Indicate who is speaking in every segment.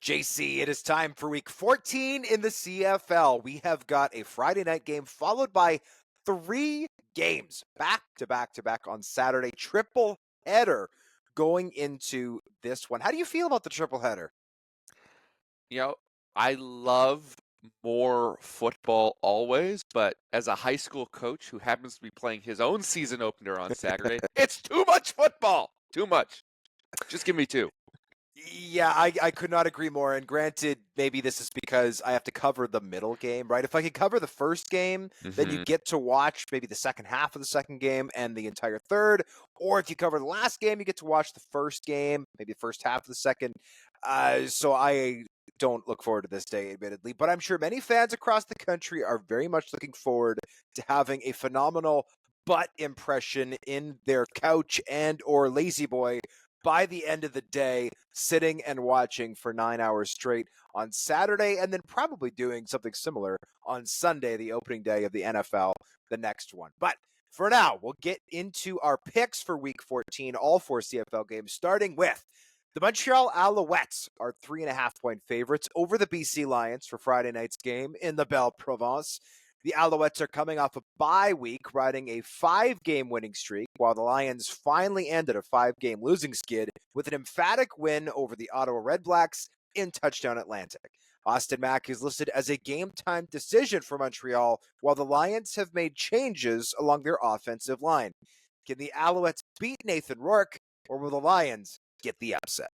Speaker 1: JC, it is time for week 14 in the CFL. We have got a Friday night game followed by 3 games back to back to back on Saturday. Triple header going into this one. How do you feel about the triple header?
Speaker 2: You know, I love more football always, but as a high school coach who happens to be playing his own season opener on Saturday, it's too much football. Too much. Just give me 2.
Speaker 1: Yeah, I could not agree more. And granted, maybe this is because I have to cover the middle game, right? If I could cover the first game, then you
Speaker 2: Mm-hmm.
Speaker 1: get to watch maybe the second half of the second game and the entire third. Or if you cover the last game, you get to watch the first game, maybe the first half of the second. So I don't look forward to this day, admittedly. But I'm sure many fans across the country are very much looking forward to having a phenomenal butt impression in their couch and or lazy boy by the end of the day, sitting and watching for 9 hours straight on Saturday, and then probably doing something similar on Sunday, the opening day of the NFL, the next one. But for now, we'll get into our picks for week 14, all 4 CFL games, starting with the Montreal Alouettes are 3.5-point favorites over the BC Lions for Friday night's game in the Belle Province. The Alouettes are coming off a bye week, riding a 5-game winning streak, while the Lions finally ended a 5-game losing skid with an emphatic win over the Ottawa Redblacks in Touchdown Atlantic. Austin Mack is listed as a game-time decision for Montreal, while the Lions have made changes along their offensive line. Can the Alouettes beat Nathan Rourke, or will the Lions get the upset?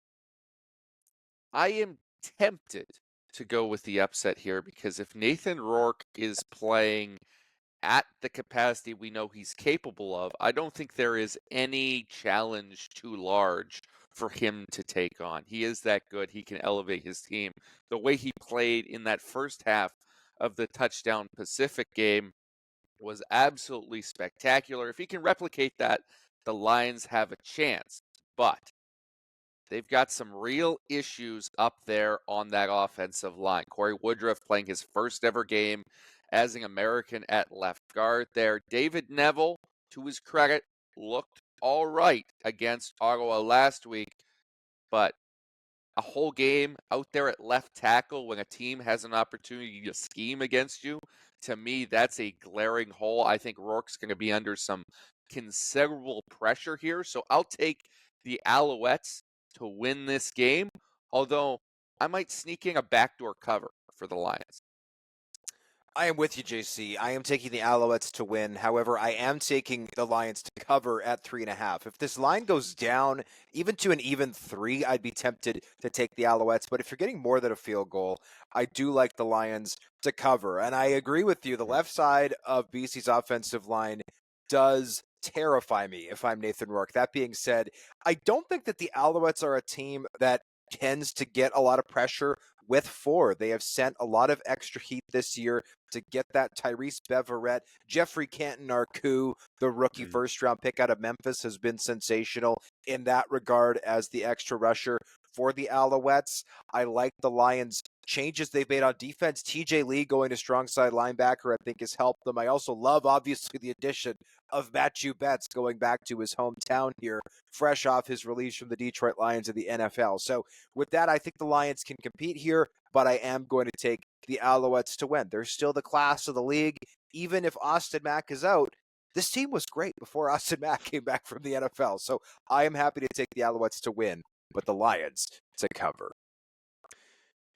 Speaker 2: I am tempted to go with the upset here because if Nathan Rourke is playing at the capacity we know he's capable of, I don't think there is any challenge too large for him to take on. He is that good. He can elevate his team. The way he played in that first half of the Touchdown Pacific game was absolutely spectacular. If he can replicate that, the Lions have a chance. But they've got some real issues up there on that offensive line. Corey Woodruff playing his first ever game as an American at left guard there. David Neville, to his credit, looked all right against Ottawa last week, but a whole game out there at left tackle when a team has an opportunity to scheme against you, to me, that's a glaring hole. I think Rourke's going to be under some considerable pressure here, so I'll take the Alouettes to win this game, although I might sneak in a backdoor cover for the Lions.
Speaker 1: I am with you, JC. I am taking the Alouettes to win. However, I am taking the Lions to cover at 3.5. If this line goes down, even to an even 3, I'd be tempted to take the Alouettes. But if you're getting more than a field goal, I do like the Lions to cover. And I agree with you. The left side of BC's offensive line does terrify me if I'm Nathan Rourke. That being said, I don't think that the Alouettes are a team that tends to get a lot of pressure with 4. They have sent a lot of extra heat this year to get that Tyrese Beverette. Jeffrey Canton-Arcou, the rookie first-round pick out of Memphis, has been sensational in that regard as the extra rusher for the Alouettes. I like the Lions' changes they've made on defense. TJ Lee going to strong side linebacker, I think, has helped them. I also love, obviously, the addition of Matthew Betts going back to his hometown here, fresh off his release from the Detroit Lions of the NFL. So with that, I think the Lions can compete here, but I am going to take the Alouettes to win. They're still the class of the league. Even if Austin Mack is out, this team was great before Austin Mack came back from the NFL. So I am happy to take the Alouettes to win, but the Lions to cover.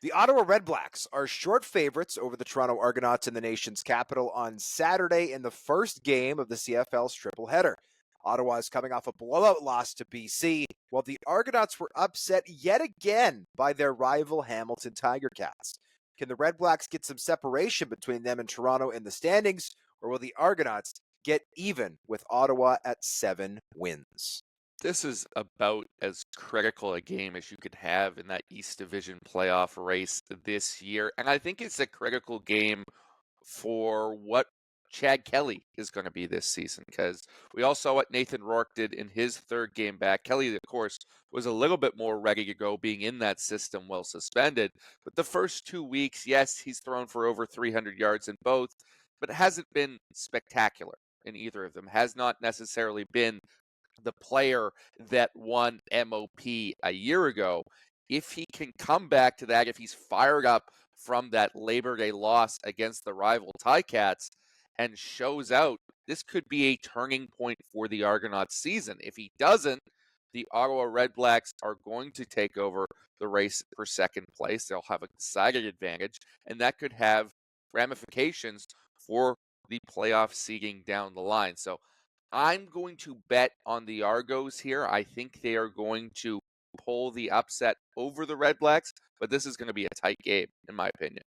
Speaker 1: The Ottawa Redblacks are short favorites over the Toronto Argonauts in the nation's capital on Saturday in the first game of the CFL's triple header. Ottawa is coming off a blowout loss to BC, while the Argonauts were upset yet again by their rival Hamilton Tiger Cats. Can the Redblacks get some separation between them and Toronto in the standings, or will the Argonauts get even with Ottawa at 7 wins?
Speaker 2: This is about as critical a game as you could have in that East Division playoff race this year. And I think it's a critical game for what Chad Kelly is going to be this season, because we all saw what Nathan Rourke did in his third game back. Kelly, of course, was a little bit more ready to go being in that system while suspended. But the first 2 weeks, yes, he's thrown for over 300 yards in both, but it hasn't been spectacular in either of them. Has not necessarily been the player that won MOP a year ago. if he can come back to that, if he's fired up from that Labor Day loss against the rival Ticats and shows out, this could be a turning point for the Argonauts season. If he doesn't, the Ottawa Redblacks are going to take over the race for second place. They'll have a decided advantage, and that could have ramifications for the playoff seeding down the line. So I'm going to bet on the Argos here. I think they are going to pull the upset over the Redblacks, but this is going to be a tight game, in my opinion.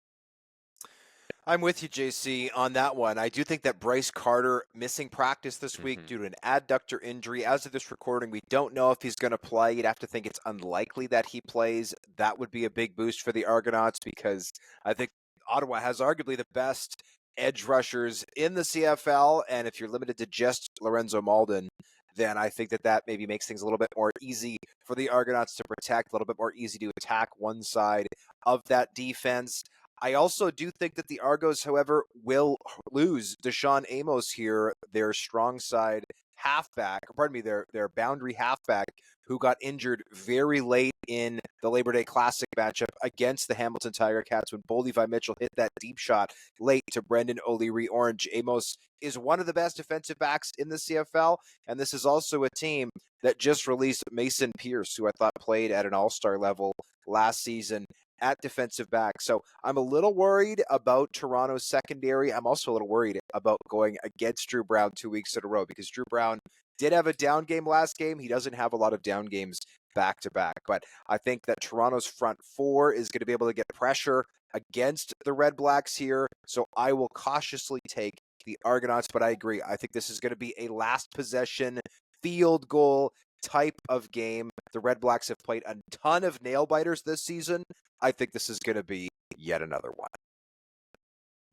Speaker 1: I'm with you, JC, on that one. I do think that Bryce Carter missing practice this week due to an adductor injury. As of this recording, we don't know if he's going to play. You'd have to think it's unlikely that he plays. That would be a big boost for the Argonauts because I think Ottawa has arguably the best edge rushers in the CFL, and if you're limited to just Lorenzo Malden, then I think that maybe makes things a little bit more easy for the Argonauts to protect, a little bit more easy to attack one side of that defense. I also do think that the Argos, however, will lose Deshaun Amos here, their strong side halfback, their boundary halfback, who got injured very late in the Labor Day Classic matchup against the Hamilton Tiger Cats when Bo Levi Mitchell hit that deep shot late to Brendan O'Leary Orange. Amos is one of the best defensive backs in the CFL, and this is also a team that just released Mason Pierce, who I thought played at an all-star level last season at defensive back. So I'm a little worried about Toronto's secondary. I'm also a little worried about going against Drew Brown 2 weeks in a row because Drew Brown did have a down game last game. He doesn't have a lot of down games back to back, but I think that Toronto's front four is going to be able to get pressure against the Redblacks here. So I will cautiously take the Argonauts, but I agree. I think this is going to be a last possession field goal type of game. The Redblacks have played a ton of nail biters this season. I think this is going to be yet another one.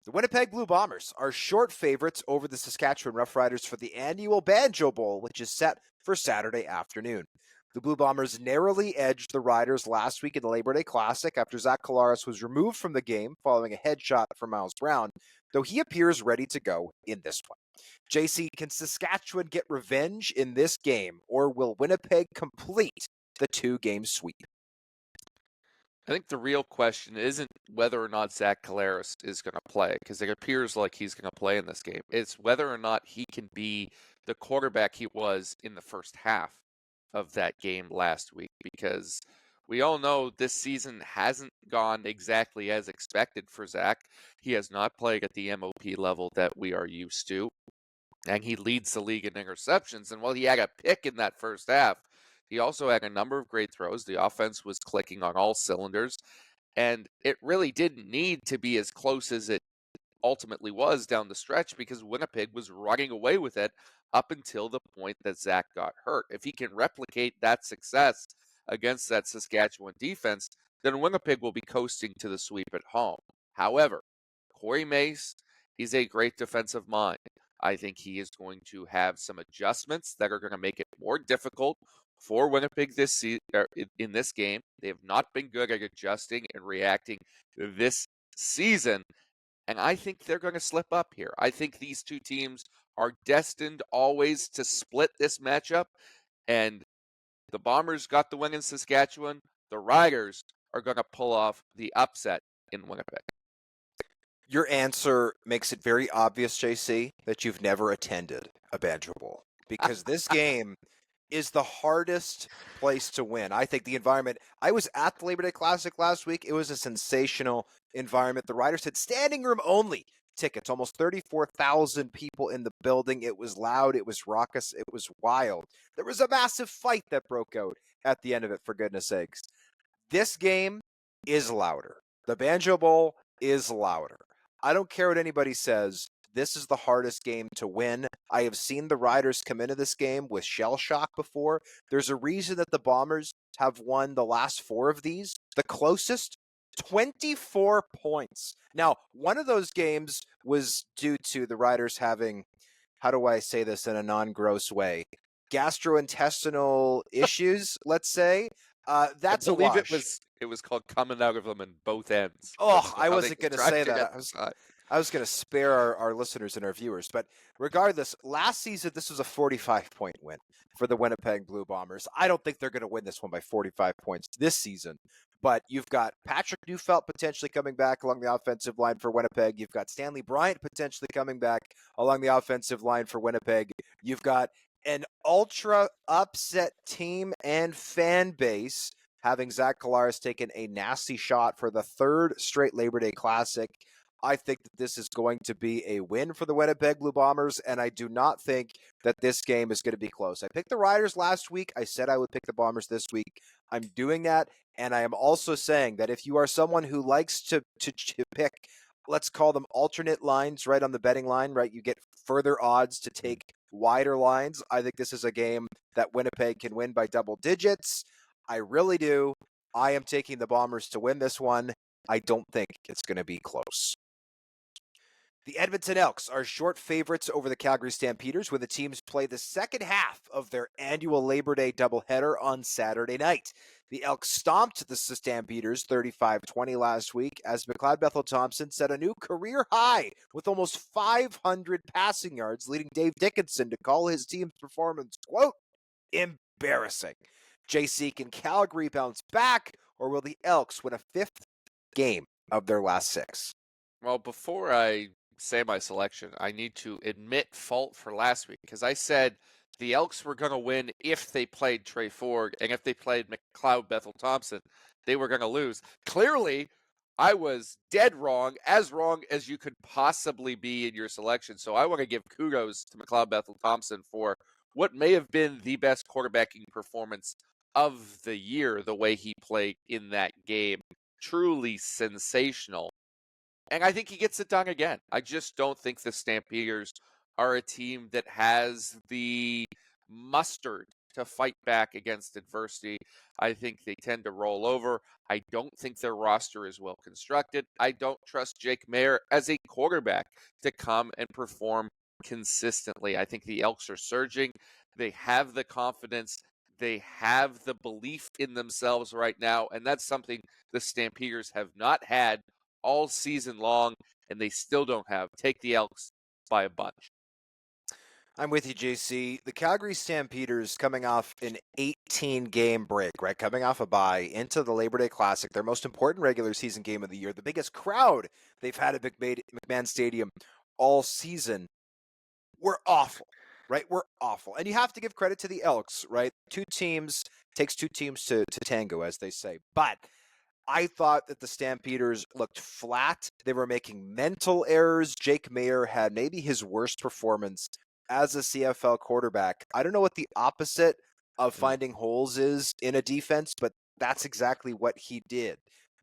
Speaker 1: The Winnipeg Blue Bombers are short favorites over the Saskatchewan Roughriders for the annual Banjo Bowl, which is set for Saturday afternoon. The Blue Bombers narrowly edged the Riders last week in the Labor Day Classic after Zach Collaros was removed from the game following a headshot from Miles Brown, though he appears ready to go in this one. JC, can Saskatchewan get revenge in this game, or will Winnipeg complete the two-game sweep?
Speaker 2: I think the real question isn't whether or not Zach Collaros is going to play, because it appears like he's going to play in this game. It's whether or not he can be the quarterback he was in the first half of that game last week, because we all know this season hasn't gone exactly as expected for Zach. He has not played at the MOP level that we are used to, and he leads the league in interceptions. And while he had a pick in that first half, he also had a number of great throws. The offense was clicking on all cylinders, and it really didn't need to be as close as it ultimately was down the stretch because Winnipeg was running away with it up until the point that Zach got hurt. If he can replicate that success against that Saskatchewan defense, then Winnipeg will be coasting to the sweep at home. However, Corey Mace is a great defensive mind. I think he is going to have some adjustments that are going to make it more difficult for Winnipeg in this game. They have not been good at adjusting and reacting this season, and I think they're going to slip up here. I think these two teams are destined always to split this matchup, and the Bombers got the win in Saskatchewan. The Riders are going to pull off the upset in Winnipeg.
Speaker 1: Your answer makes it very obvious, JC, that you've never attended a Banjo Bowl because this game is the hardest place to win. I think the environment, I was at the Labor Day Classic last week. It was a sensational environment. The Riders had standing room only tickets, almost 34,000 people in the building. It was loud. It was raucous. It was wild. There was a massive fight that broke out at the end of it, for goodness sakes. This game is louder. The Banjo Bowl is louder. I don't care what anybody says. This is the hardest game to win. I have seen the Riders come into this game with shell shock before. There's a reason that the Bombers have won the last 4 of these. The closest, 24 points. Now, one of those games was due to the Riders having, how do I say this in a non-gross way, gastrointestinal issues, let's say. That's
Speaker 2: I believe
Speaker 1: a wash.
Speaker 2: it was called coming out of them in both ends.
Speaker 1: Oh, I wasn't going to say that. I was going to spare our listeners and our viewers, but regardless, last season this was a 45-point win for the Winnipeg Blue Bombers. I don't think they're going to win this one by 45 points this season, but you've got Patrick Neufeld potentially coming back along the offensive line for Winnipeg. You've got Stanley Bryant potentially coming back along the offensive line for Winnipeg. You've got an ultra upset team and fan base, having Zach Collaros taken a nasty shot for the third straight Labor Day Classic. I think that this is going to be a win for the Winnipeg Blue Bombers, and I do not think that this game is going to be close. I picked the Riders last week. I said I would pick the Bombers this week. I'm doing that, and I am also saying that if you are someone who likes to pick, let's call them alternate lines, right, on the betting line, right, you get further odds to take wider lines. I think this is a game that Winnipeg can win by double digits. I really do. I am taking the Bombers to win this one. I don't think it's going to be close. The Edmonton Elks are short favorites over the Calgary Stampeders when the teams play the second half of their annual Labor Day doubleheader on Saturday night. The Elks stomped the Stampeders 35-20 last week as McLeod Bethel-Thompson set a new career high with almost 500 passing yards, leading Dave Dickinson to call his team's performance, quote, embarrassing. JC, can Calgary bounce back, or will the Elks win a fifth game of their last six?
Speaker 2: Well, before I say my selection, I need to admit fault for last week because I said the Elks were going to win if they played Trey Ford, and if they played McLeod Bethel-Thompson, they were going to lose. Clearly, I was dead wrong as you could possibly be in your selection. So I want to give kudos to McLeod Bethel-Thompson for what may have been the best quarterbacking performance of the year, the way he played in that game. Truly sensational. And I think he gets it done again. I just don't think the Stampeders are a team that has the mustard to fight back against adversity. I think they tend to roll over. I don't think their roster is well constructed. I don't trust Jake Maier as a quarterback to come and perform consistently. I think the Elks are surging. They have the confidence. They have the belief in themselves right now, and that's something the Stampeders have not had all season long, and they still don't have. Take the Elks by a bunch.
Speaker 1: I'm with you, JC. The Calgary Stampeders coming off an 18-game break, right? Coming off a bye into the Labor Day Classic, their most important regular season game of the year, the biggest crowd they've had at McMahon Stadium all season. We're awful, right? We're awful. And you have to give credit to the Elks, right? Takes two teams to tango, as they say. But I thought that the Stampeders looked flat. They were making mental errors. Jake Maier had maybe his worst performance as a CFL quarterback. I don't know what the opposite of finding holes is in a defense, but that's exactly what he did.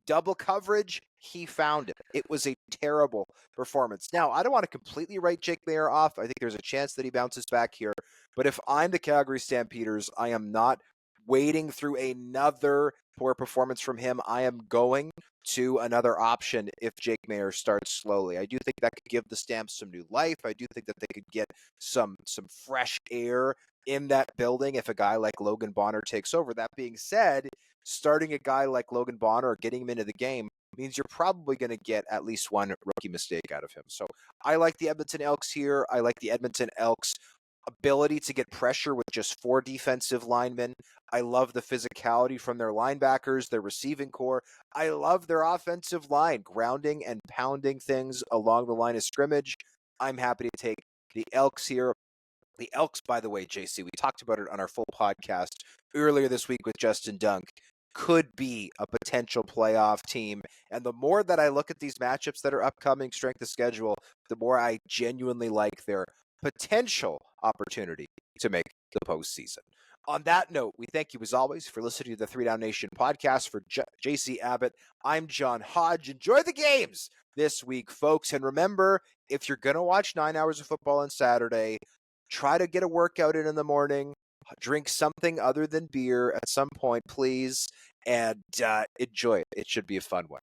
Speaker 1: Double coverage, he found it. It was a terrible performance. Now, I don't want to completely write Jake Maier off. I think there's a chance that he bounces back here. But if I'm the Calgary Stampeders, I am not wading through another poor performance from him. I am going to another option if Jake Maier starts slowly. I do think that could give the Stamps some new life. I do think that they could get some fresh air in that building if a guy like Logan Bonner takes over. That being said, starting a guy like Logan Bonner or getting him into the game means you're probably going to get at least one rookie mistake out of him. So I like the Edmonton Elks here. I like the Edmonton Elks' ability to get pressure with just 4 defensive linemen. I love the physicality from their linebackers, their receiving core. I love their offensive line, grounding and pounding things along the line of scrimmage. I'm happy to take the Elks here. The Elks, by the way, JC, we talked about it on our full podcast earlier this week with Justin Dunk, could be a potential playoff team. And the more that I look at these matchups that are upcoming, strength of schedule, the more I genuinely like their potential opportunity to make the postseason. On that note, we thank you as always for listening to the 3 Down Nation podcast. For JC Abbott, I'm John Hodge. Enjoy the games this week, folks. And remember, if you're going to watch 9 hours of football on Saturday, try to get a workout in the morning. Drink something other than beer at some point, please, and enjoy it. It should be a fun one.